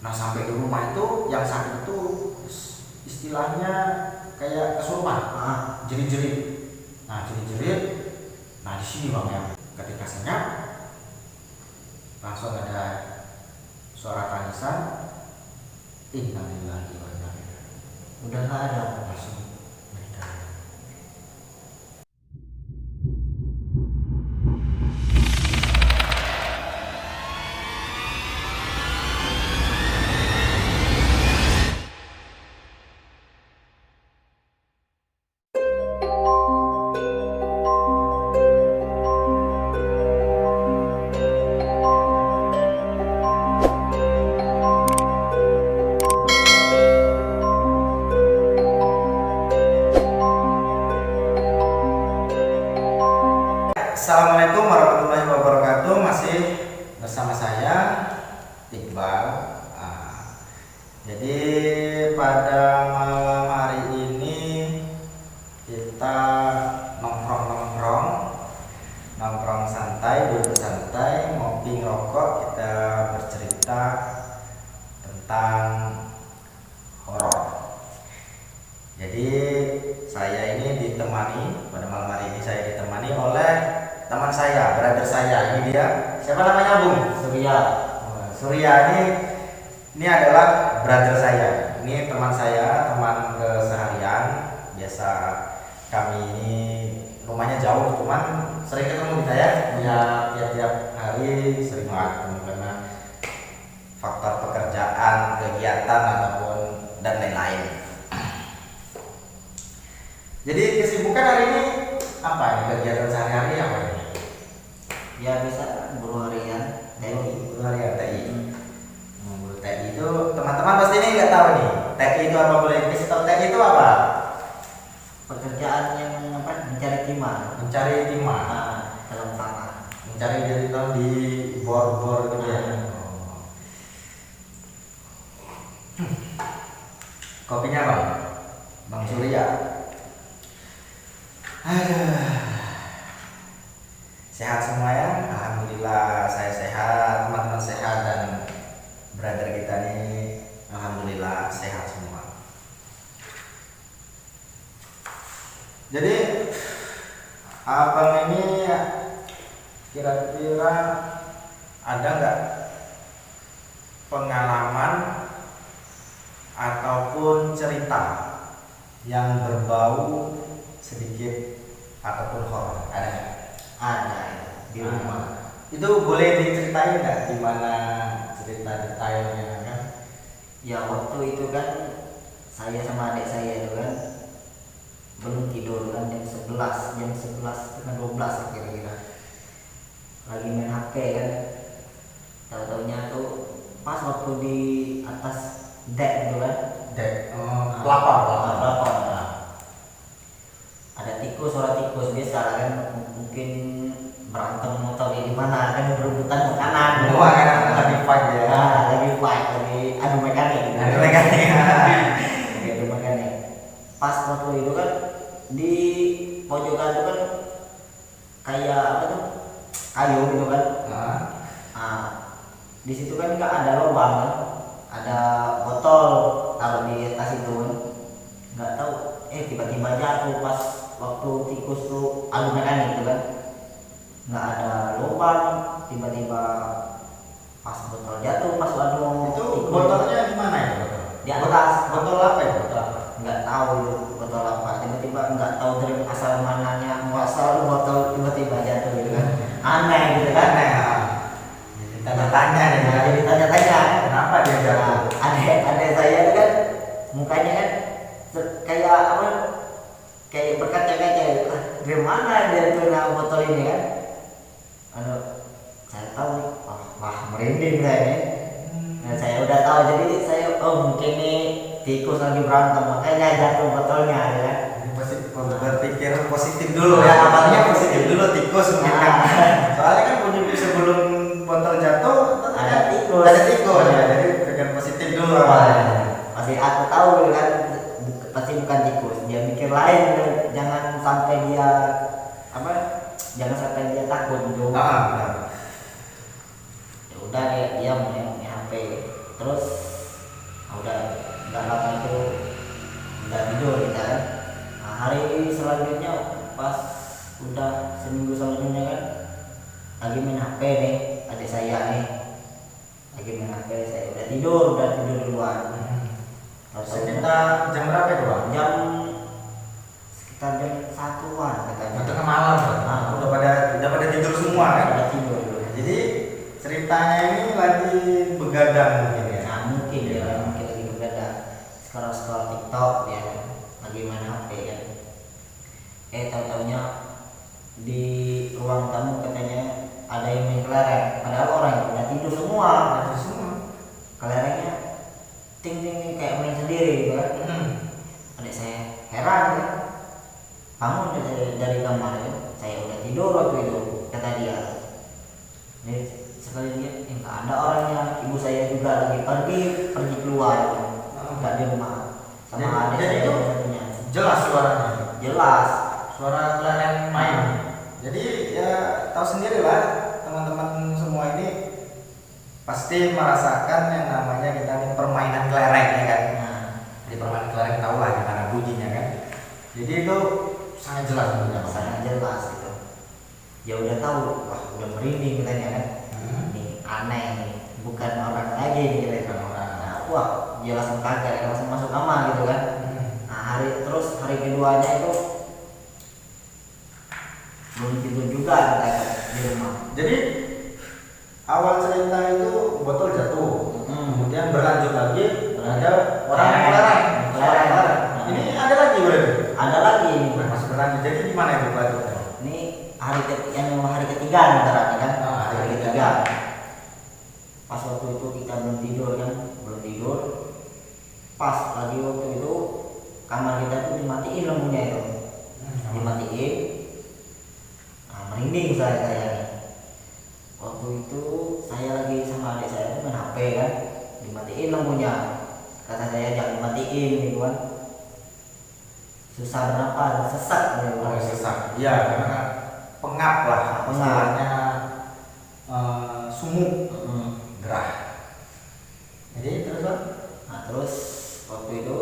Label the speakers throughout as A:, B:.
A: Nah sampai di rumah itu yang sakit itu istilahnya kayak kesurupan, jerit-jerit. Nah jerit-jerit. Nah di sini bang ya, ketika senyap langsung ada suara tangisan. Innalillahi wa inna ilaihi raji'un. Udah nggak ada, langsung meninggal. Assalamualaikum warahmatullahi wabarakatuh. Masih bersama saya Iqbal. Jadi pada malam hari ini kita nongkrong santai, duduk santai, ngopi ngerokok, kita bercerita tentang horor. Jadi saya ini ditemani pada malam hari ini, saya ditemani oleh teman saya, brother saya. Ini dia, siapa namanya Bung?
B: Surya.
A: Surya ini adalah brother saya. Ini teman saya, teman keseharian. Biasa kami ini rumahnya jauh, cuman sering ketemu kita ya. Ya tiap-tiap hari sering ketemu karena faktor pekerjaan, kegiatan ataupun dan lain-lain. Jadi kesibukan hari ini apa ini, kegiatan sehari-hari apa ini?
B: Ya bisa buruh harian TI.
A: Buruh harian TI. Buruh TI itu teman-teman pasti ini nggak tahu nih. TI itu apa, boleh kasih tahu TI itu apa?
B: Pekerjaan yang mencari timah.
A: Mencari timah.
B: Dalam tanah.
A: Mencari dari tahun di bor-bor gitu ya. Kopinya Bang Surya. Sehat semua ya, alhamdulillah saya sehat, teman-teman sehat, dan brother kita nih alhamdulillah sehat semua. Jadi abang ini kira-kira ada nggak pengalaman ataupun cerita yang berbau sedikit ataupun horor? Ada nggak?
B: Ada di rumah.
A: Itu boleh diceritain nggak gimana cerita detailnya kan?
B: Ya waktu itu kan saya sama adik saya itu kan belum tidur kan jam 11 dengan 12 kira-kira. Lagi main HP kan. Tahu-taunya tuh pas waktu di atas deck gitu kan.
A: Dek, pelapor.
B: Ada tikus, suara tikus biasa kan, mungkin berantem atau di mana kan, berebutan makanan.
A: Wah, kan lagi fight ya.
B: Lagi fight, lagi adu mekanik.
A: Adu mekanik.
B: Adu mekanik. Pas waktu itu kan di pojokan itu kan kayak apa tuh, kayu gitu kan. Di situ kan nggak ada lubang kan, ada botol taruh di atas itu kan. Nggak tahu, tiba-tiba jatuh pas waktu tikus tuh adu mekanik gitu kan. Nggak ada lubang, tiba-tiba pas botol jatuh, pas adu
A: Itu
B: tikus.
A: botolnya di mana ya botol?
B: Di atas.
A: Botol apa ya? Botol apa?
B: Nggak tahu itu botol apa, tiba-tiba nggak tahu dari asal mananya, asal botol tiba-tiba jatuh gitu kan. Aneh gitu kan.
A: Aneh. Jadi tanya-tanya nih.
B: Jadi tanya-tanya.
A: Kenapa dia jatuh?
B: Adek saya itu kan mukanya kan kayak apa, kayak berkaca-kaca gitu. Dari mana dia kena botol ini kan? Saya tahu nih, wah merinding saya nih. Nah saya udah tahu, jadi saya mungkin nih tikus lagi berantem makanya jatuh botolnya ya kan.
A: Berpikir positif dulu ya, awalnya positif dulu, tikus mungkin kan. Soalnya kan sebelum botol jatuh
B: Ada tikus.
A: ya, jadi pikir positif dulu awalnya.
B: Pasti aku tahu kan, pasti bukan tikus, dia mikir lain, jangan sampai dia apa, jangan sampai dia takut gitu.
A: Benar.
B: Ya udah dia main HP terus HP nih, adik saya nih lagi main HP, saya udah tidur duluan.
A: Sekitar jam berapa itu, Bang?
B: Sekitar jam 1-an katanya.
A: Tengah malam, Bang. Udah pada tidur semua kan?
B: Udah tidur.
A: Jadi ceritanya ini lagi begadang mungkin ya.
B: Nah, mungkin lagi begadang. Scroll TikTok ya, lagi main HP kan. Tahu-taunya di ruang tamu katanya ada yang main kelereng, padahal orang yang udah tidur semua. Kelerengnya ting ting kayak main sendiri gitu kan. Adik saya heran kan, bangun dari kamar kan, saya udah tidur waktu itu kata dia. Nih sekali lihat nggak ada orangnya, ibu saya juga lagi pergi keluar, nggak di rumah sama adik saya
A: itu
B: satunya.
A: jelas suaranya,
B: Jelas
A: suara kelereng main. Jadi ya tahu sendiri lah teman-teman semua ini pasti merasakan yang namanya kita ini permainan kelereng ya kan. Di permainan kelereng tahu lah gimana bunyinya kan. Jadi itu sangat jelas bunyinya.
B: sangat jelas gitu. Ya udah tahu, wah udah merinding katanya kan. Nih aneh nih, bukan orang lagi nih gitu. Nah, wah dia langsung kaget, langsung masuk kamar gitu kan. Nah hari keduanya itu belum tidur juga kita di rumah.
A: Jadi awal cerita itu botol jatuh, kemudian berlanjut lagi ada orang yang kelereng. Ini ada lagi berarti?
B: Ada lagi ini.
A: Masih berlanjut. Jadi gimana itu lanjutnya?
B: Ini hari ketiga nih kan. Hari ketiga. Pas waktu itu kita belum tidur. Pas lagi waktu itu kamar kita tuh dimatiin lampunya itu. Dimatiin. Nah, merinding saya nih. Waktu itu saya lagi sama adik saya main HP kan, dimatiin lampunya. Kata saya jangan dimatiin gitu kan. Susah bernapas, sesak gitu.
A: Sesak. Iya, karena kan pengap lah, istilahnya sumuk, gerah. Jadi terus Bang?
B: Nah, terus waktu itu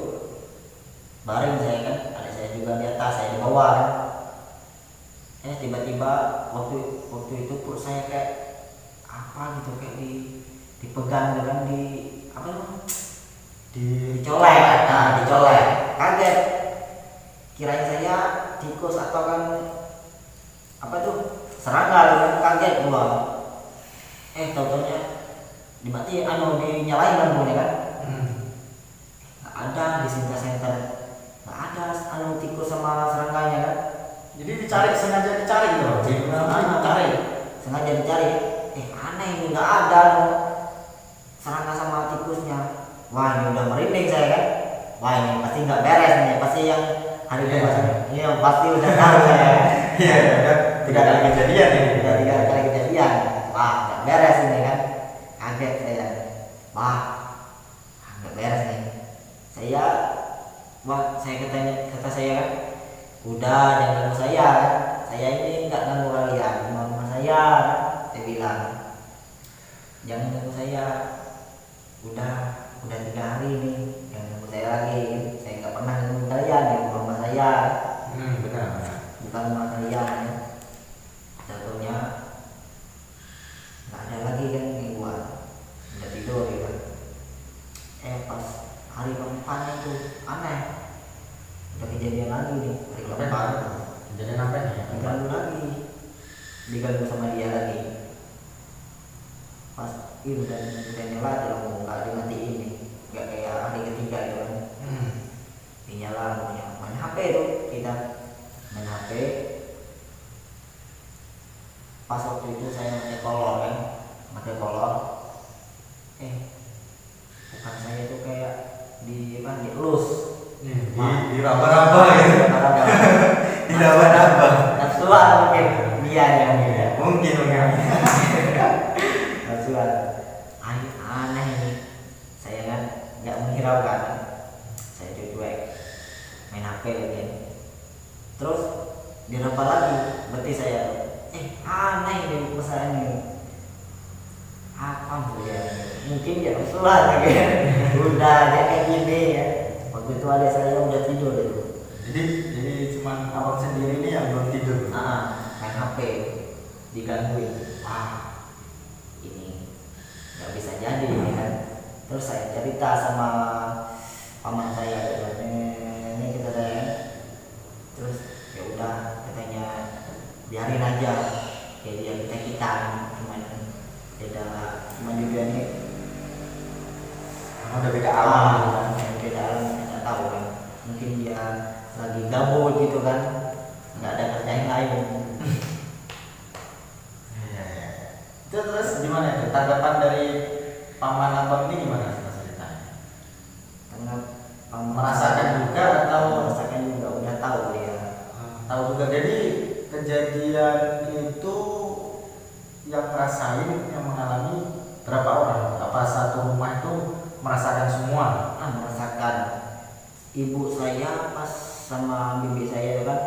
B: baring saya kan, adik saya juga di atas, saya di bawah kan. Tiba-tiba waktu itu perut saya kayak apa gitu, kayak dipegang dengan apa namanya? Dicolek. Nah, dicolek. Kaget. Kirain saya tikus atau kan apa tuh? Serangga kan, kaget gua. Tahu-taunya dinyalain lampunya kan. Nggak ada di center. Nggak ada tikus sama serangganya kan.
A: Jadi sengaja dicari gitu loh.
B: Sengaja dicari. Aneh ini, nggak ada serangga sama tikusnya. Wah ini udah merinding saya kan. Wah ini pasti nggak beres nih. Pasti yang hari kedua ini pasti udah tahu saya.
A: Iya, tidak ada kejadian ini.
B: Udah 3 kali kejadian. Wah nggak beres ini kan. Kaget saya. Wah nggak beres nih. Kata saya kan. Udah jangan ganggu saya kan. Saya ini nggak ganggu kalian, rumah saya kan. Saya bilang jangan ganggu saya. Udah 3 hari nih, jangan ganggu saya lagi. Saya nggak pernah ganggu kalian di rumah saya.
A: Benar.
B: Bukan rumah kalian ya. Jatuhnya nggak ada lagi kan gangguan. Udah tidur ya kan. Pas hari keempatnya itu aneh. Udah kejadian lagi nih hari keempat.
A: Kejadian apa nih?
B: Diganggu sama dia lagi. Pas udah nyala lampu, nggak dimatiin nih, nggak kayak hari ketiga itu kan. Dinyala lampunya. Main HP tuh kita main HP. Pas waktu itu saya pakai kolor. Bukan saya tuh kayak dielus.
A: Diraba-raba gitu. Diraba-raba.
B: Nafsuan mungkin dia yang gitu.
A: Mungkin.
B: Nafsuan. Aneh nih. Saya kan nggak menghiraukan. Saya cuek main HP lagi. Terus diraba lagi. Berarti saya aneh nih masalah ini. Apa tuh ya? Mungkin dia nafsuan lagi. Udah dia kayak gini ya. Waktu itu adik saya udah tidur itu.
A: Jadi cuma abang sendiri ini yang belum tidur.
B: Main HP digangguin. nggak bisa jadi ini kan. Terus saya cerita sama paman saya gitu, ini kita saya, terus ya udah katanya biarin aja kayak dia kita cuman beda, cuman juga ini
A: udah beda alam gitu kan.
B: beda alam, nggak tahu kan, mungkin dia lagi gabut gitu kan, nggak ada kerjaan lain.
A: Iya, iya. Itu terus gimana itu tanggapan dari paman abang ini gimana ceritanya?
B: Karena
A: Merasakan juga atau
B: merasakan juga, udah tahu dia.
A: tahu juga. Jadi kejadian itu yang ngerasain, yang mengalami berapa orang? Apa satu rumah itu merasakan semua?
B: Merasakan. Ibu saya pas sama bibi saya itu kan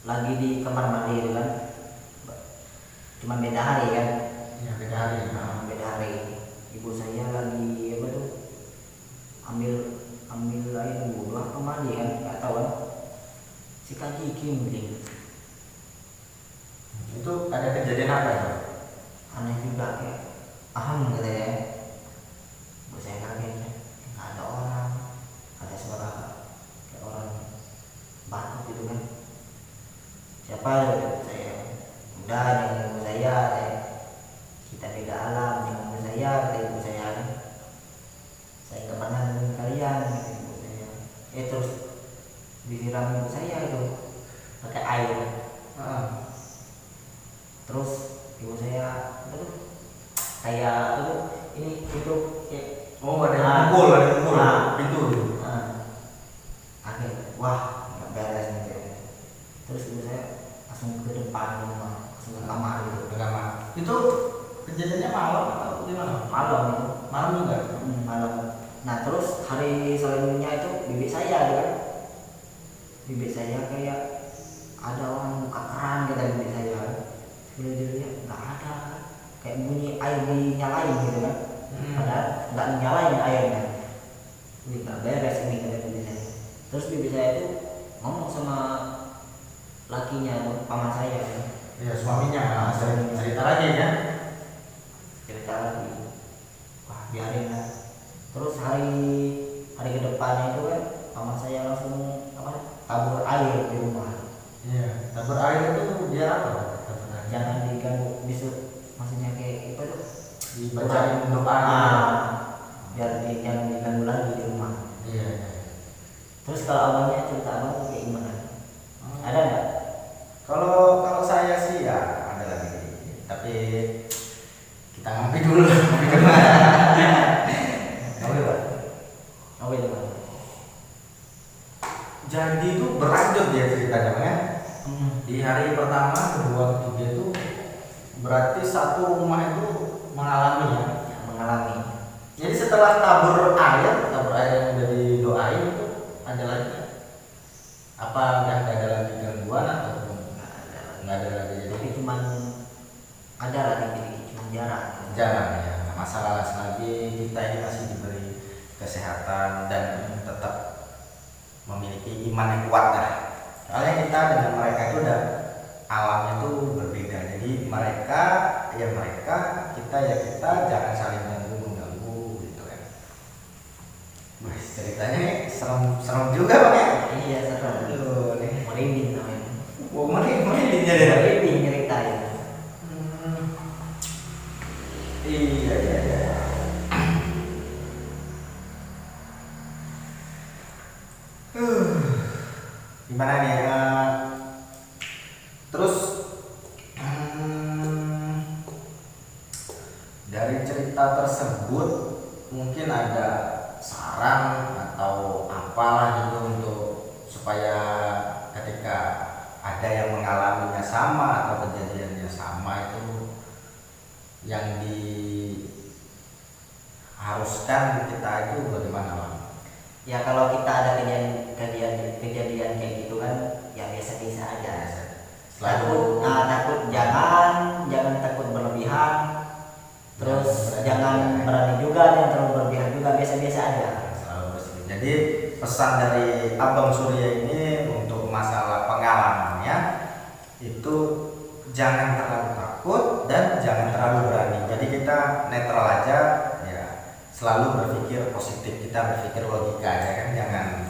B: lagi di kamar mandi itu kan, cuman beda hari kan.
A: Ya beda hari.
B: Beda hari. Ibu saya lagi apa tuh, ambil air wudhu apa mandi kan, nggak tahu kan, sikat gigi mungkin.
A: Itu ada kejadian apa ya?
B: Aneh juga kayak gitu ya. Ibu saya kaget, nggak ada orang, ada suara kayak orang batuk gitu kan. Siapa ya? Saya udah dengan ibu saya, kita beda alam dengan ibu saya, kata ibu saya nggak pernah dengan kalian, kata ibu saya. Terus disiram ibu saya itu pakai air. Terus ibu saya aduh, kayak itu ini itu kayak
A: Ada yang pukul pintu.
B: akhir wah nggak beres nih. Terus ibu saya langsung ke depan rumah, langsung ke kamar gitu.
A: Ke kamar. Itu kejadiannya malam atau gimana?
B: Malam itu.
A: Malam juga.
B: Malam. Nah terus hari selanjutnya itu bibi saya kan, bibi saya kayak ada orang buka keran, kata bibi saya. Dilihat nggak ada, kayak bunyi air dinyalain gitu kan. Padahal nggak nyalain airnya. Ini nggak beres ini, kata bibi saya. Terus bibi saya itu ngomong sama lakinya, paman saya.
A: Iya, suaminya. Cerita lagi kan?
B: Cerita lagi. Wah biarin lah. Terus hari ke depannya itu kan paman saya langsung tabur air di rumah.
A: Iya. Tabur air itu biar apa?
B: Jangan diganggu, maksudnya kayak itu tuh
A: Dibacain doa.
B: Biar jangan diganggu lagi di rumah.
A: Iya.
B: Terus kalau abangnya, cerita abang kayak gimana? Ada nggak?
A: Kalau saya sih ya ada lagi, tapi kita ngopi dulu.
B: Apa itu bang?
A: Jadi itu berlanjut ya ceritanya ya. Di hari pertama, kedua, ketiga itu berarti satu rumah itu mengalami ya.
B: Mengalami.
A: Jadi setelah tabur air yang udah didoain itu ada lagi nggak? Apa nggak ada lagi gangguan atau nggak ada lagi?
B: Tapi cuman ada lagi, cuman
A: jarang ya. Nggak masalah selagi kita ini masih diberi kesehatan dan tetap memiliki iman yang kuat dah. Soalnya kita dengan mereka itu udah alamnya itu berbeda. Jadi mereka, kita ya kita, jangan saling mengganggu gitu kan. Wah, ceritanya nih serem juga bang ya.
B: Iya serem.
A: Aduh nih.
B: Merinding namanya.
A: Merinding jadi.
B: Merinding ceritanya.
A: Iya. Gimana nih? Terus dari cerita tersebut mungkin ada saran atau apalah gitu untuk supaya ketika ada yang mengalaminya sama atau kejadiannya sama itu yang diharuskan kita itu bagaimana bang?
B: Ya kalau kita ada kejadian kayak gitu kan, ya biasa-biasa aja. Takut jangan takut berlebihan. Terus jangan berani juga, jangan terlalu berlebihan juga, biasa-biasa aja.
A: Selalu bersih. Jadi pesan dari Abang Surya ini untuk masalah pengalamannya itu jangan terlalu takut dan jangan terlalu berani. Jadi kita netral aja ya, selalu berpikir positif, kita berpikir logika aja kan, jangan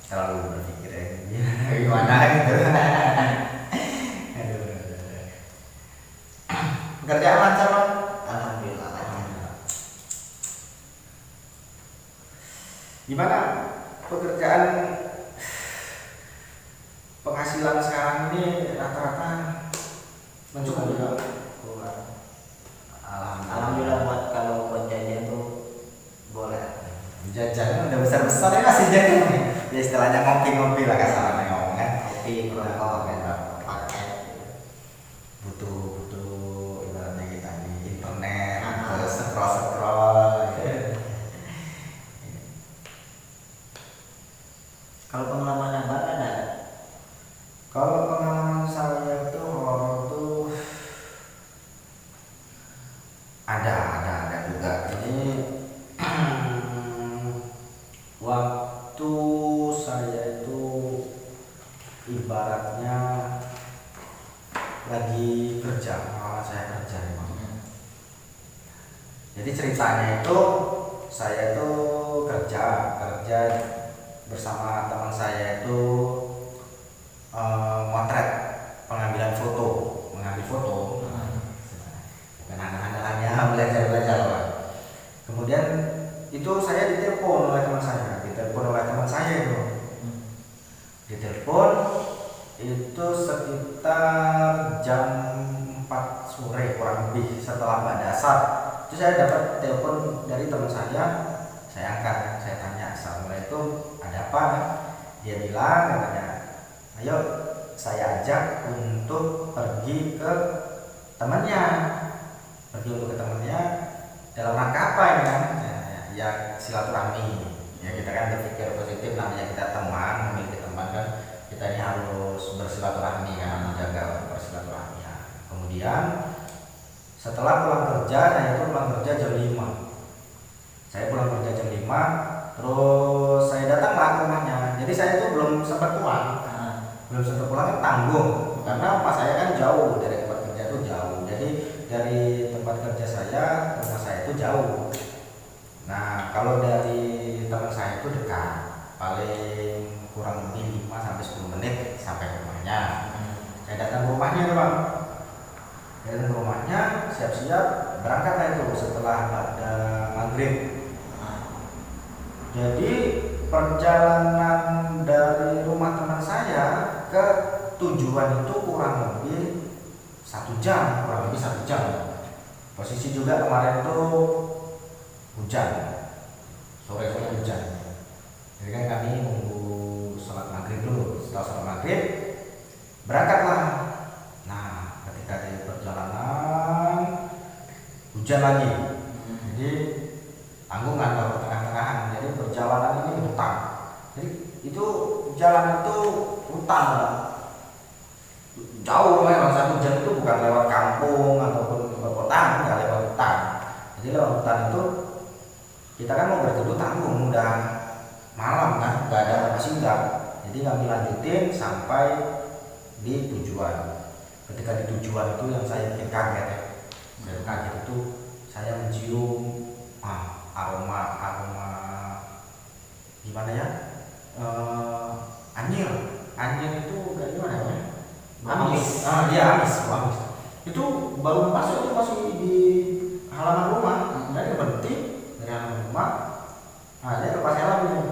A: terlalu berpikir gimana gitu. Aduh. Pekerjaan lancar Bang?
B: Alhamdulillah lancar.
A: Gimana pekerjaan, penghasilan sekarang ini rata-rata mencukupi nggak?
B: Kurang.
A: Alhamdulillah.
B: Alhamdulillah buat jajan tuh boleh.
A: Jajan udah besar-besar ya masih jajan nih. Ya istilahnya ngopi-ngopi lah kasarnya ngomong kan.
B: Kopi, rokok, paket.
A: Butuh ibaratnya kita ini internet,
B: Ah.
A: terus scroll gitu.
B: Kalau pengalaman abang ada?
A: Kalau pengalaman saya itu horor tuh ada juga. Jadi waktu saya itu ibaratnya lagi kerja, saya kerja memang. Jadi ceritanya itu saya itu kerja bersama teman saya itu motret, mengambil foto, bukan anak-anaknya belajar lah. Kemudian itu saya ditelepon oleh teman saya itu. Ditelepon itu sekitar jam 4 sore kurang lebih setelah pada asar. Itu saya dapat telepon dari teman saya angkat, saya tanya assalamualaikum, ada apa? Dia bilang katanya, ayo saya ajak untuk pergi ke temannya dalam rangka apa ini kan? Ya silaturahmi. Ya kita kan berpikir positif, namanya kita teman, memiliki teman kan, kita ini harus bersilaturahmi kan, menjaga bersilaturahmi. Ya. Kemudian setelah pulang kerja, pulang kerja jam 5. Saya pulang kerja jam 5, terus saya datanglah ke rumahnya. Jadi saya itu belum sempat pulang. Kan tanggung, karena rumah saya kan jauh dari tempat kerja itu jauh. Jadi dari tempat kerja saya ke rumah saya itu jauh. Nah, kalau dari teman saya itu dekat, paling kurang lebih 5 sampai 10 menit sampai ke rumahnya. Saya datang ke rumahnya tuh Bang. Datang ke rumahnya, siap-siap berangkat itu setelah pada maghrib. Jadi perjalanan dari rumah teman saya ke tujuan itu kurang lebih 1 jam, Posisi juga kemarin itu hujan, sore hujan. Jadi kan kami nunggu sholat maghrib dulu. Setelah sholat maghrib berangkatlah. Nah, ketika di perjalanan hujan lagi. Jadi tanggungan kalau tengah-tengahan. Jadi perjalanan ini hutan. Jadi itu jalan itu hutan lah. Jauh memang, 1 jam itu bukan lewat kampung ataupun perkotaan, nggak lewat hutan. Jadi lewat hutan itu kita kan mau berteduh tanggung, udah malam kan, nggak ada tempat singgah. Jadi kami lanjutin sampai di tujuan. Ketika di tujuan itu yang saya bikin kaget ya. Dan kaget itu saya mencium aroma gimana ya? Anjir itu kayak gimana ya? Amis. Dia amis. Itu baru masuk, itu masih di halaman rumah. Dari berhenti dari halaman rumah. Dia lepas helm.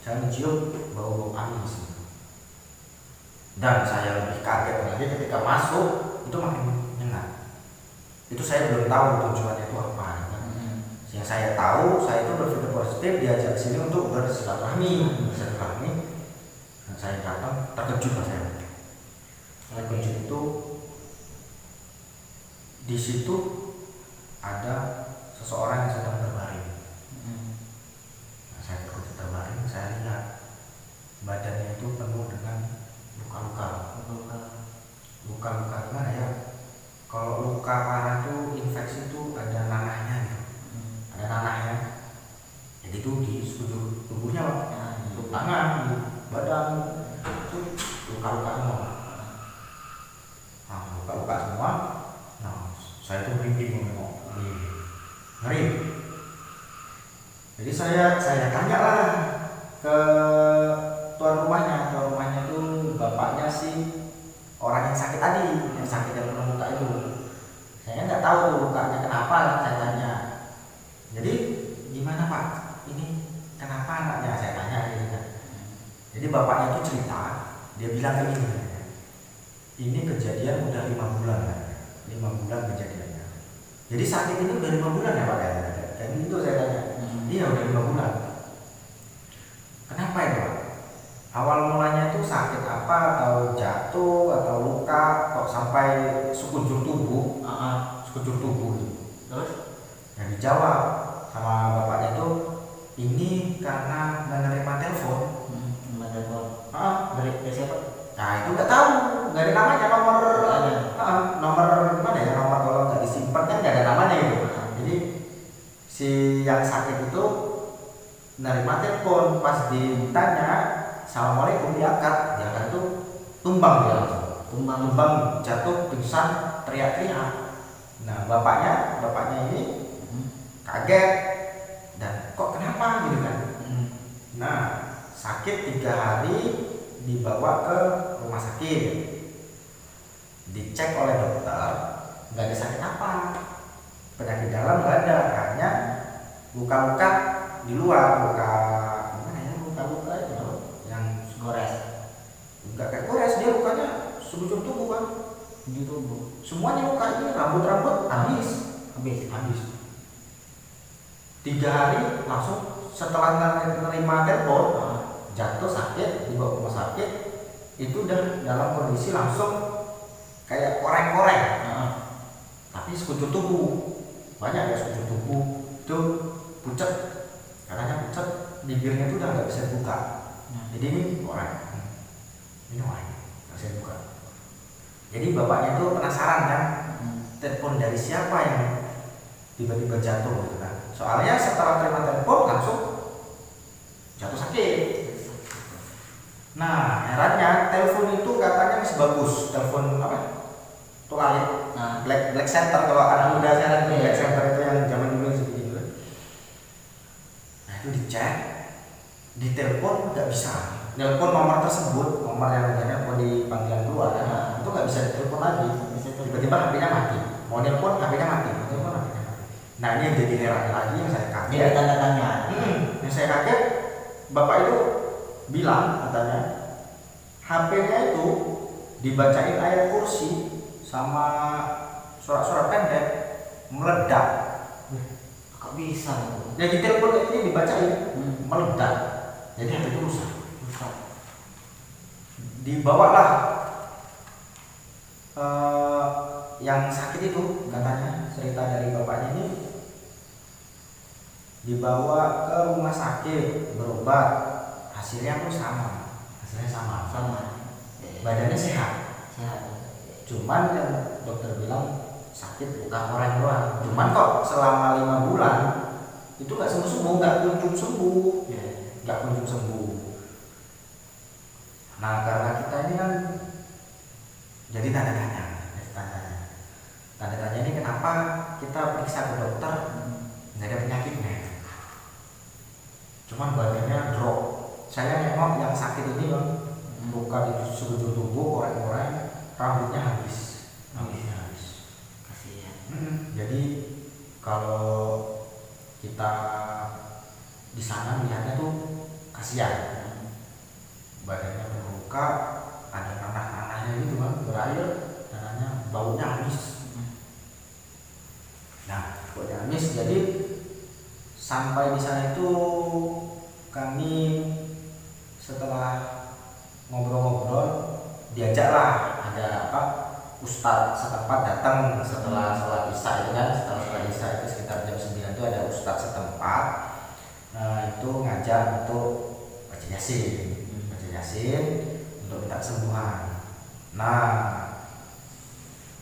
A: Saya mencium bau amis. Dan saya lebih kaget lagi ketika masuk itu makin nyengat. Itu saya belum tahu tujuannya itu apa. Yang saya tahu, saya itu berpikir positif, diajak sini untuk bersilaturahmi. Dan saya datang terkejut saya. Terkejut itu di situ ada seseorang yang sedang terbaring. Nah, saya terkejut terbaring, saya lihat badannya itu penuh dengan luka-luka gimana ya? Kalau luka parah itu infeksi itu ada nanahnya gitu. Ada nanahnya. Jadi itu di sekujur tubuhnya Pak. Di tangan, di badan itu luka-luka semua. Luka-luka semua. Nah, saya itu merinding menengok. Jadi saya tanya lah ke tuan rumahnya tuh bapaknya si orang yang sakit tadi, yang sakit yang kena luka itu. Saya nggak tahu tuh lukanya kenapa, saya tanya. Jadi gimana Pak? Ini kenapa anaknya? Saya tanya gitu kan. Jadi bapaknya tuh cerita, dia bilang kayak gini, ini kejadian udah 5 bulan kan, 5 bulan kejadiannya. Jadi sakit ini udah 5 bulan ya Pak? Dan itu saya tanya, iya udah 5 bulan. Kenapa itu Pak? Awal mulanya itu sakit apa, atau jatuh, atau luka, kok sampai sekujur tubuh, sekujur tubuh gitu. Terus yang dijawab sama bapaknya tuh, ini karena menerima telepon.
B: Dari siapa?
A: Nah itu nggak tahu, nggak ada namanya, nomor mana ya, nomor kalau nggak disimpan kan nggak ada namanya gitu. Jadi si yang sakit itu menerima telepon, pas ditanya assalamualaikum diangkat tuh tumbang dia langsung, tumbang jatuh pingsan teriak-teriak. Nah bapaknya ini kaget dan kok kenapa gitu kan. Nah sakit 3 hari dibawa ke rumah sakit, dicek oleh dokter, nggak ada sakit apa, penyakit dalam nggak ada, hanya luka-luka di luar, luka itu yang
B: Gores.
A: nggak kayak gores, dia lukanya sekujur tubuh kan, semuanya luka, ini rambut habis. 3 hari langsung setelah menerima telepon, jatuh sakit dibawa ke rumah sakit, itu udah dalam kondisi langsung kayak koreng-koreng, tapi sekujur tubuh, banyak ya sekujur tubuh itu pucat, katanya pucat, bibirnya itu udah nggak bisa buka. Jadi ini koreng, nggak bisa buka. Jadi bapaknya itu penasaran kan, telepon dari siapa yang tiba-tiba jatuh gitu kan. Soalnya setelah terima telepon langsung jatuh sakit. Nah herannya telepon itu katanya masih bagus, telepon apa? Tulalit, Black Center, kalau anak muda sekarang itu Black Center itu yang zaman dulu seperti itu. Nah itu dicek, di telepon nggak bisa. Telepon nomor tersebut, nomor yang udah mau di panggilan keluar, itu nggak bisa ditelepon lagi. Tiba-tiba HP-nya mati, mau telepon HP-nya mati, Nah ini yang jadi heran lagi, yang saya kaget.
B: Jadi tanda tanya.
A: Yang saya kaget, bapak itu bilang katanya HP-nya itu dibacain ayat kursi sama surat-surat pendek meledak.
B: Kok bisa?
A: Jadi telepon ini dibacain meledak. Jadi HP itu rusak. Dibawalah yang sakit itu, katanya cerita dari bapaknya ini, dibawa ke rumah sakit berobat, hasilnya pun sama, badannya sehat, cuman yang dokter bilang sakit luka koreng doang. Cuman kok selama 5 bulan itu nggak sembuh, nggak kunjung sembuh. Nah karena kita ini kan jadi tanda tanya ini, kenapa kita periksa ke dokter nggak ada penyakitnya, cuman badannya drop. Saya nengok yang sakit ini bang, luka di sekujur tubuh, koreng-koreng, rambutnya habis.
B: Kasihan.
A: Jadi kalau kita di sana melihatnya tuh kasihan, badannya berluka, ada nanah-nanahnya gitu bang, berair, nanahnya baunya habis. Nah, baunya habis. Jadi sampai di sana itu kami setelah ngobrol-ngobrol diajaklah ada ustadz setempat datang setelah sholat isya itu kan, setelah sholat isya itu sekitar jam 9 itu ada ustadz setempat. Nah itu ngajak untuk baca yasin untuk minta kesembuhan. Nah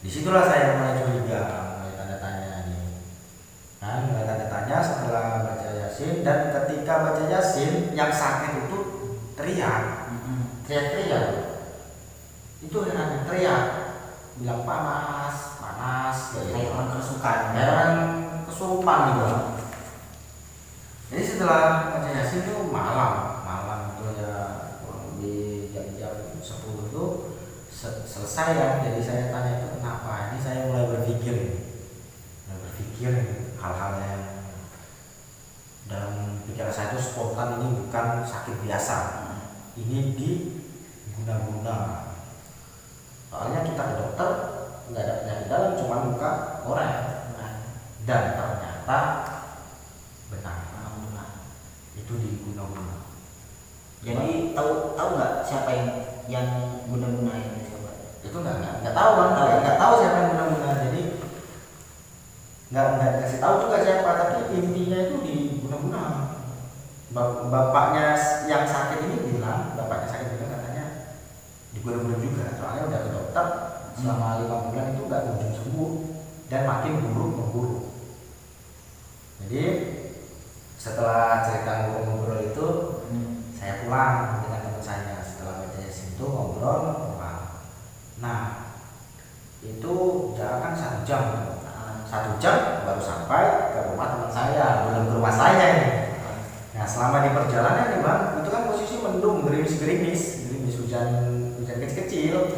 A: disitulah saya mulai curiga, mulai tanda tanya nih kan, mulai tanda tanya setelah baca yasin. Dan ketika baca yasin yang sakit itu teriak itu heran, teriak bilang panas kayak
B: Kayak orang kesukaan.
A: heran kesurupan gitu. Jadi setelah setelah baca Yasin tuh malam itu ya kurang lebih jam 10 tuh selesai ya. Jadi saya tanya itu kenapa, ini saya mulai berpikir hal-hal yang dalam pikiran saya itu spontan, ini bukan sakit biasa, ini diguna-guna. Soalnya kita ke dokter nggak ada penyakit dalam, cuma luka korek, dan ternyata benar itu diguna-guna.
B: Jadi tahu nggak siapa yang guna-guna ini coba?
A: Itu nggak tahu kan, nggak tahu siapa yang guna-guna. Jadi nggak kasih tahu juga siapa, tapi intinya itu diguna-guna. Bapaknya yang sakit ini bilang katanya diguna-guna juga, soalnya udah ke dokter selama 5 bulan itu nggak kunjung sembuh dan makin memburuk. Jadi setelah cerita ngobrol itu, saya pulang dengan teman saya. Setelah baca Yasin itu ngobrol pulang. Nah itu jarak kan 1 jam, 1 jam baru sampai ke rumah teman saya, belum ke rumah saya ini. Nah selama di perjalanan nih bang, itu kan posisi mendung, gerimis hujan kecil-kecil.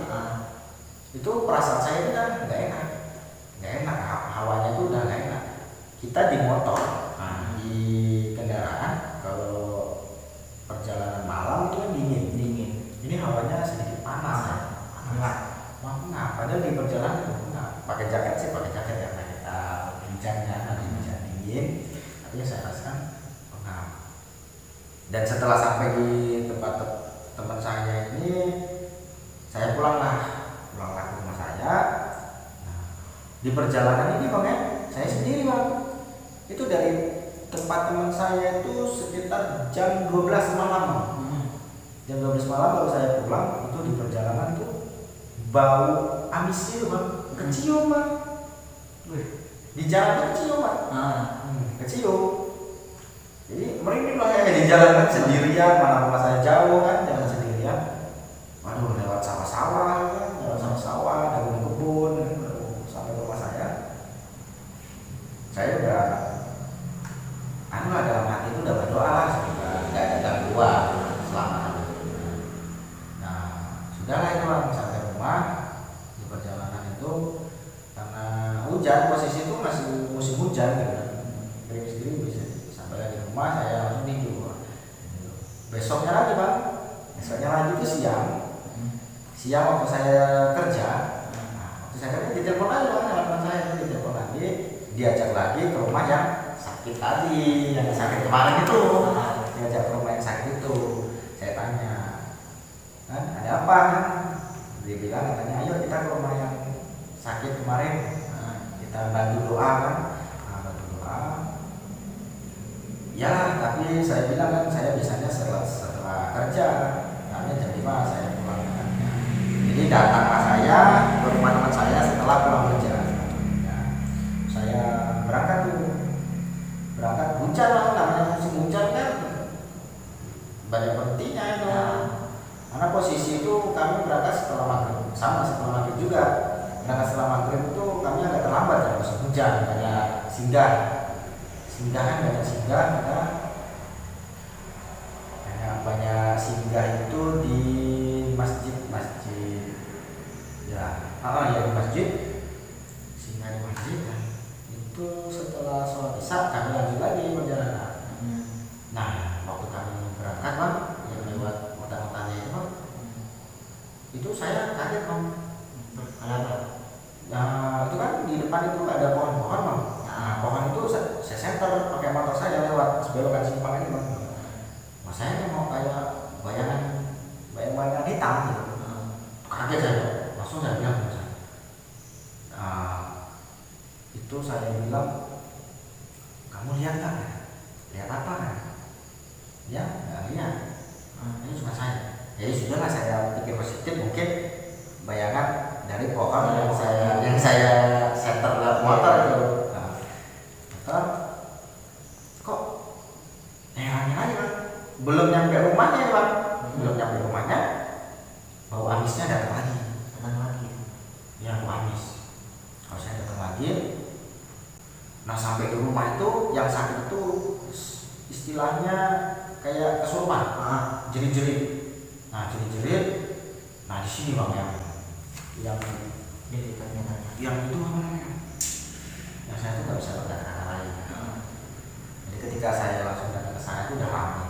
A: Itu perasaan saya itu kan nggak enak, hawanya itu udah nggak enak. Kita di motor, di kendaraan, kalau perjalanan malam itu kan dingin. Ini hawanya sedikit panas, hangat. Padahal di perjalanan itu pakai jaket ya, karena kita hujannya nanti hujan dingin, artinya saya rasakan pengap. Dan setelah sampai di tempat teman saya ini, saya pulanglah ke rumah saya. Nah, di perjalanan ini bang ya, saya sendiri bang. Itu dari tempat teman saya itu sekitar jam 12 malam. Jam 12 malam kalau saya pulang, itu di perjalanan itu bau amis itu bang, kecium bang. Di jalan itu kecium bang. Kecium. Jadi merinding lah ya di jalan kan sendirian, mana rumah saya jauh kan, jalan sendirian. Waduh, lewat sawah-sawah kan, ada kebun, sampai rumah saya. Saya udah dalam hati itu udah berdoa lah, semoga nggak ada gangguan selama hari. Nah sudahlah itu bang, sampai rumah. Di perjalanan itu karena hujan, posisi itu masih musim hujan gitu kan, gerimis. Sampai lagi di rumah saya langsung tidur. Besoknya lagi itu siang waktu saya kerja. Ditelepon lagi bang, teman saya ditelepon lagi, diajak lagi ke rumah yang sakit tadi, yang sakit kemarin itu. Diajak ke rumah yang sakit itu. Saya tanya, kan ada apa kan? Dia bilang katanya, ayo kita ke rumah yang sakit kemarin, kita bantu doa kan. Bantu doa. Ya tapi saya bilang kan, saya biasanya setelah kerja, karena jam 5 saya pulang kan. Jadi datanglah saya ke rumah teman saya setelah pulang kerja. Saya berangkat hujan lah, namanya musim hujan kan banyak berhentinya itu. Karena posisi itu kami berangkat setelah maghrib, setelah maghrib juga. Berangkat setelah maghrib itu kami agak terlambat ya, musim hujan, banyak singgah banyak singgah itu di masjid ya. Di masjid, singgah di masjid kan. Itu setelah sholat isya kami lanjut lagi perjalanan. Nah waktu kami berangkat bang, yang lewat kota-kotanya itu bang, itu saya kaget bang. Ada apa? Nah itu kan di depan itu ada pohon-pohon bang. Nah pohon itu saya senter pakai motor saya lewat sebelokan simpang ini bang. Mas saya mau kayak bayangan hitam gitu. Kaget saya, langsung saya bilang ke saya. Itu saya bilang, kamu lihat nggak? Lihat apa kan? Ya nggak lihat. Ini cuma saya. Jadi sudahlah, saya pikir positif, mungkin bayangan dari pohon yang saya setter lewat motor itu. Motor kok herannya aja bang, belum nyampe rumahnya bang, bau amisnya datang lagi. Ya bau amis. Kalau saya datang lagi, nah sampai di rumah itu yang sakit itu istilahnya kayak kesurupan, jerit-jerit. Nah jerit-jerit, nah di sini bang yang yang itu apa namanya? Yang saya tuh nggak bisa berkata-kata lain. Jadi ketika saya langsung datang ke sana itu udah rame.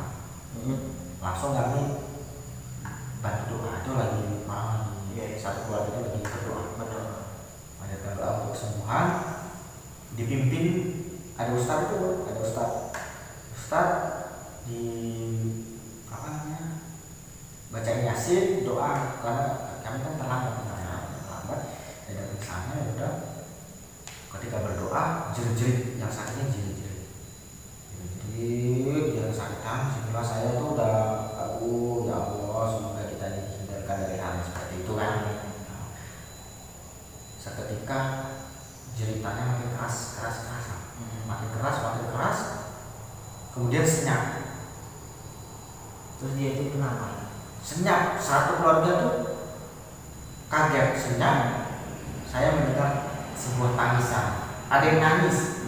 A: Langsung kami bantu doa, itu lagi orang lagi satu keluarga itu lagi berdoa, panjatkan doa untuk kesembuhan. Dipimpin ada ustadz itu, ada ustadz di apa namanya, bacain yasin doa, karena kami kan terlambat, saya datang ke sana ya udah, ketika berdoa jerit-jerit, yang sakitnya jerit-jerit yang sakitan, sehingga saya tuh udah ya Allah semoga kita dihindarkan dari hal seperti itu kan. Seketika jeritannya makin keras, makin keras, kemudian senyap.
B: Terus dia itu kenapa?
A: Senyap, satu keluarga tuh kaget, senyap. Saya mendengar sebuah tangisan, ada yang nangis.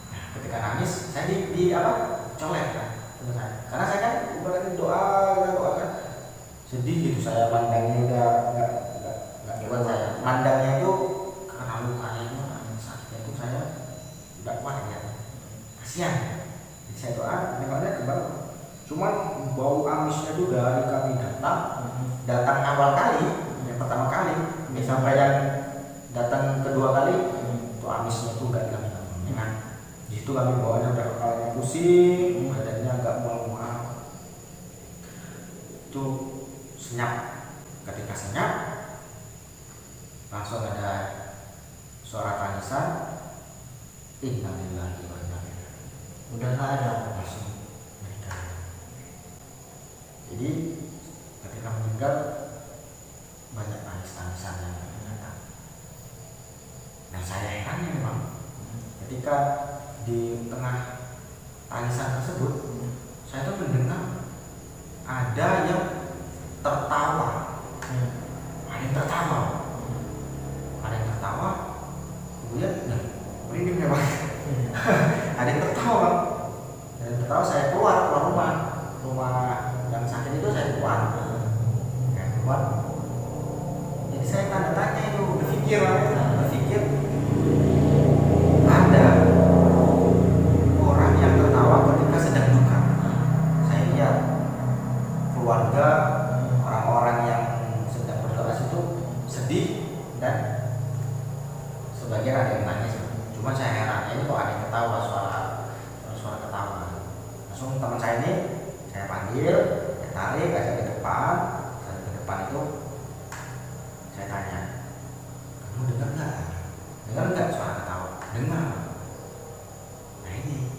A: Nah, ketika nangis, saya di apa? Colek kan, karena saya kan ibaratnya doa kan, sedih gitu. Saya pandangnya udah nggak kuat, saya mandangnya itu karena lukanya itu sakitnya itu saya udah kuat ya, kasihan. Jadi saya doa, dengarnya kembali. Cuman bau amisnya itu dari kami datang awal kali, yang pertama kali, sampai yang datang kedua kali, itu amisnya itu nggak hilang. Di situ kami bawanya udah kepalanya pusing, badannya agak mual-mual. Itu senyap. Ketika senyap, langsung ada suara tangisan, innalillahi wa inna ilaihi raji'un.
B: Udah nggak ada,
A: langsung meninggal. Jadi ketika meninggal banyak tangis-tangisan yang datang. Nah saya herannya memang ketika di tengah tangisan tersebut, saya tuh mendengar ada yang tertawa, kemudian merinding memang. Ada yang tertawa, saya keluar rumah yang sakit itu, saya keluar. Jadi saya tanda tanya itu, berpikir ada orang yang tertawa ketika sedang duka. Saya lihat keluarga, orang-orang yang sedang berdoa itu sedih dan sebagian ada yang nangis. Cuma saya heran, ini kok ada yang ketawa, suara ketawa. Langsung teman saya ini saya panggil, saya tarik, ajak ke depan. Saat ke depan itu saya tanya, kamu dengar nggak suara ketawa? Dengar. Nah ini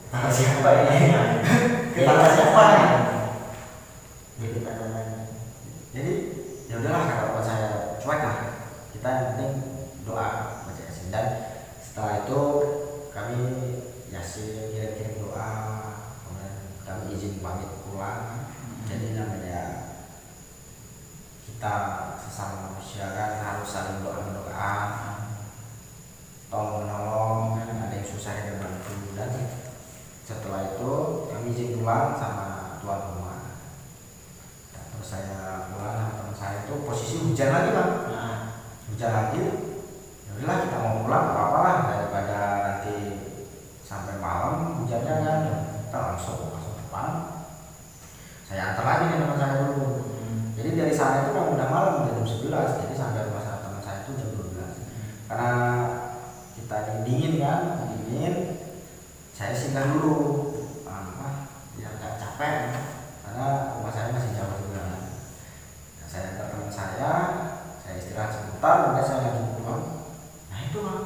A: ketawa siapa ini? Ketawa siapa ini?
B: Jadi tanda tanya.
A: Jadi ya udahlah, kata teman saya, cuek lah, kita yang penting doa, baca yasin. Dan setelah itu kami yasin, kirim doa, kemudian kami izin pamit pulang. Jadi namanya kita sesama manusia kan harus saling doa, tolong menolong, ada yang susah yang bantu. Dan setelah itu kami izin pulang sama tuan rumah. Dan terus saya pulang sama teman saya itu posisi hujan lagi bang. Hujan lagi, ya udahlah kita mau pulang apa-apa lah, daripada nanti sampai malam hujannya kan. Kita langsung depan. Saya antar lagi nih teman saya dulu. Jadi dari sana itu kan udah malam, jam 11. Jadi sampai rumah teman saya itu jam 12. Karena kita dingin kan, saya singgah dulu, biar nggak capek, karena rumah saya masih jauh juga. Nah, saya antar teman saya istirahat sebentar, kemudian saya lanjut pulang. Nah itu bang,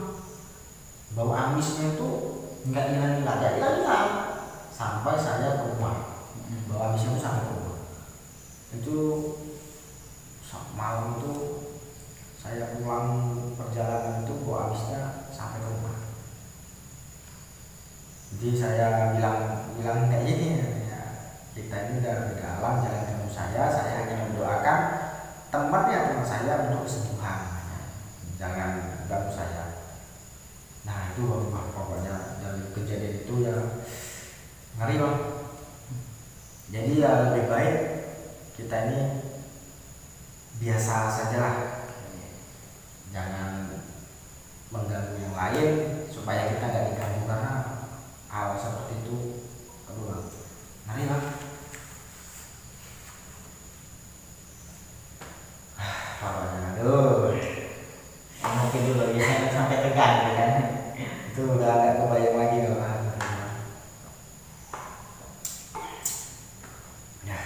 A: bau amisnya itu nggak hilang, sampai saya ke rumah. Bau amisnya itu sampai ke rumah. Itu malam itu saya pulang perjalanan itu bau amisnya sampai ke rumah. Jadi saya bilang kayak gini ya, kita ini udah beda alam, jangan ganggu saya hanya mendoakan teman saya untuk kesembuhan, jangan ganggu saya. Nah itu pokoknya dari kejadian itu ya Jadi ya lebih baik kita ini biasa saja lah, jangan mengganggu yang lain supaya kita nggak diganggu karena hal seperti itu. Aduh, ngeri lah. Aduh,
B: Mungkin dulu biasanya sampai tegang kan.
A: itu udah nggak kebayang lagi loh. Ya,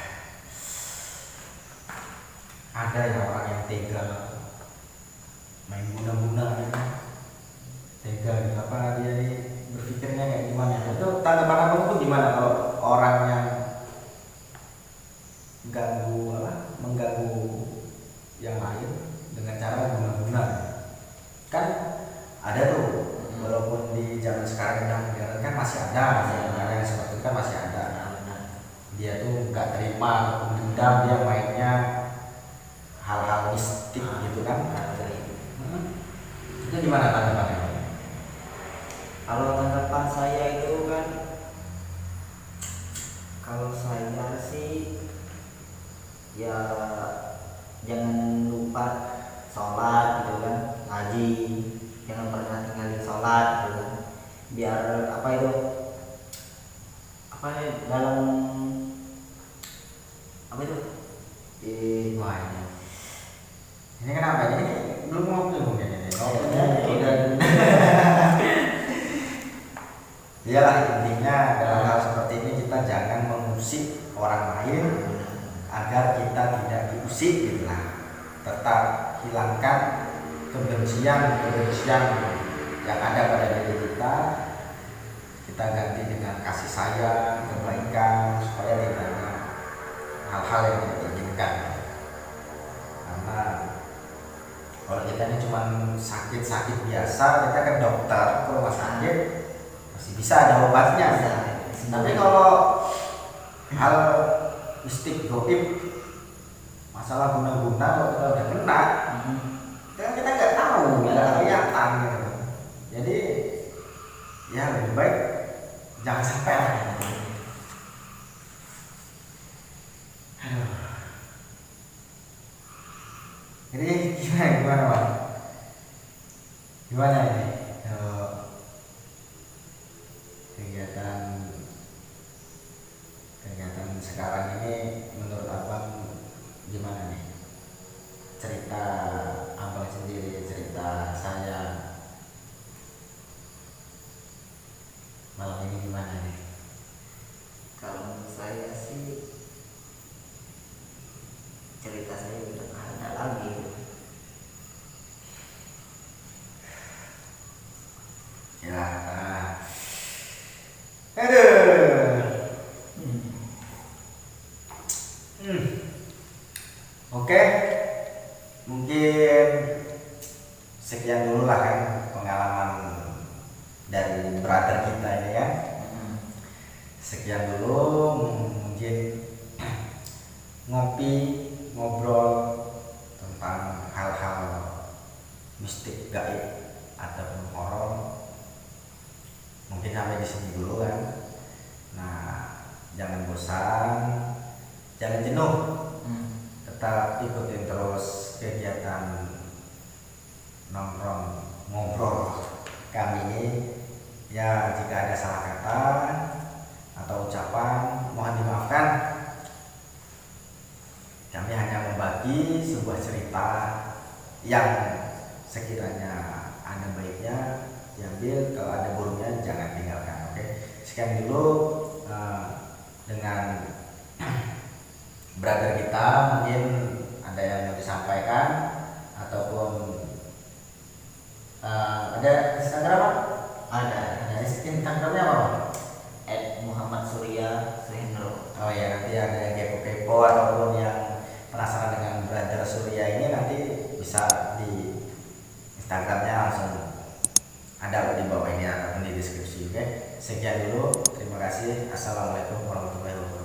A: ada ya orang yang tega main guna-guna gitu. Tega gitu, apa dia nih berpikirnya kayak gimana? Itu tanggapan abang tuh gimana kalau orang yang mengganggu yang lain dengan cara guna-guna? Kan ada tuh, walaupun di zaman sekarang yang modern kan masih ada yang seperti itu kan masih ada. Dia tuh nggak terima ataupun dendam, dia mainnya hal-hal mistik gitu kan. Itu gimana tanggapannya?
B: Kalau tanggapan saya itu kan, kalau saya sih ya jangan lupa sholat gitu kan, ngaji, jangan pernah tinggalin sholat gitu kan, biar apa itu apa ya, dalam apa itu
A: Wah ini kenapa ini belum ngopi mungkin ini. Iyalah, intinya dalam hal seperti ini kita jangan mengusik orang lain agar kita tidak diusik gitu lah. Tetap hilangkan kebencian yang ada pada diri kita. Kita ganti dengan kasih sayang, kebaikan, supaya tidak ada hal-hal yang tidak diinginkan. Karena kalau kita ini cuma sakit-sakit biasa, kita ke dokter, ke rumah sakit masih bisa ada obatnya. Tapi kalau hal mistik goib, masalah guna-guna, kalau kita udah kena, kan kita nggak tahu, nggak kelihatan gitu. Jadi ya lebih baik jangan sampai lah. Aduh. Jadi gimana Bang? Gimana ini? Kegiatan sekarang ini menurut abang gimana nih? Cerita abang sendiri, cerita saya malam ini gimana nih?
B: Kalau menurut saya sih cerita saya udah nggak ada lagi.
A: Ya, aduh. Oke, mungkin sekian dulu lah kan pengalaman dari brother kita ini ya. Sekian dulu, mungkin ngobrol tentang hal-hal mistik, gaib ataupun horor. Mungkin sampai di sini dulu kan. Nah, jangan bosan, jangan jenuh. Tetap ikutin terus kegiatan nongkrong ngobrol kami ini. Ya, jika ada salah kata atau ucapan mohon dimaafkan. Kami hanya membagi sebuah cerita yang sekiranya ada baiknya diambil, kalau ada buruknya jangan tinggalkan. Oke, sekian dulu dengan brother kita. Mungkin ada yang mau disampaikan ataupun ada Instagram apa? Ada Instagramnya apa?
B: Muhammad Surya Suhendro.
A: Oh ya, nanti ada yang kepo-kepo ataupun yang penasaran dengan brother Surya ini, nanti bisa di Instagramnya langsung ada di bawah ini ataupun di deskripsi. Oke, sekian dulu, terima kasih. Assalamualaikum warahmatullahi wabarakatuh.